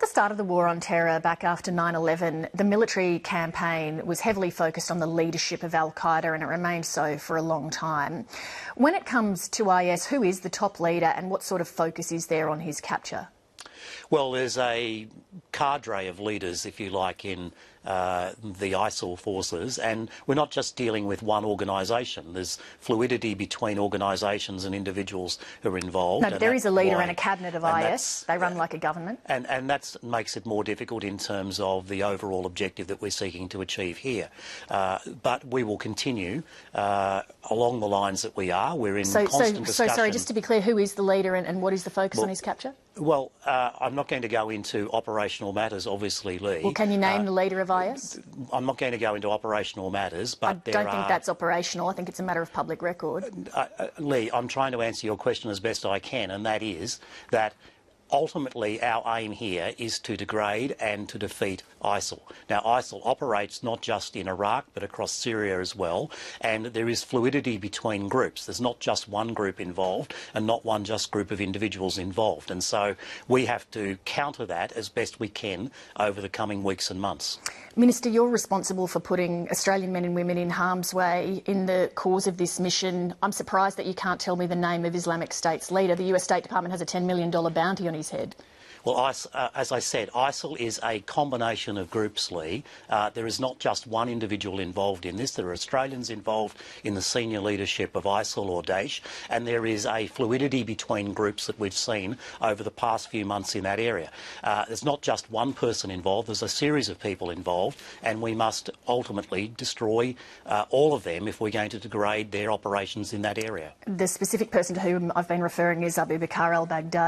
At the start of the war on terror back after 9/11, the military campaign was heavily focused on the leadership of al-Qaeda, and it remained so for a long time. When it comes to IS, who is the top leader and what sort of focus is there on his capture? Well, there's a cadre of leaders, if you like, in the ISIL forces, and we're not just dealing with one organisation. There's fluidity between organisations and individuals who are involved. No, but there is a leader and a cabinet of IS. They run like a government. And that makes it more difficult in terms of the overall objective that we're seeking to achieve here. But we will continue along the lines that we are. We're in constant discussion. So, sorry, just to be clear, who is the leader and what is the focus on his capture? Well, I'm not going to go into operational matters, obviously, Lee. Well, can you name the leader of IS? I'm not going to go into operational matters, but I don't think that's operational. I think it's a matter of public record. Lee, I'm trying to answer your question as best I can, and that is that ultimately our aim here is to degrade and to defeat ISIL. Now, ISIL operates not just in Iraq but across Syria as well, and there is fluidity between groups. There's not just one group involved and not one just group of individuals involved, and so we have to counter that as best we can over the coming weeks and months. Minister, you're responsible for putting Australian men and women in harm's way in the cause of this mission. I'm surprised that you can't tell me the name of Islamic State's leader. The US State Department has a $10 million bounty on his head. Well, as I said, ISIL is a combination of groups, Lee. There is not just one individual involved in this. There are Australians involved in the senior leadership of ISIL or Daesh, and there is a fluidity between groups that we've seen over the past few months in that area. There's not just one person involved, there's a series of people involved, and we must ultimately destroy all of them if we're going to degrade their operations in that area. The specific person to whom I've been referring is Abu Bakr al-Baghdadi.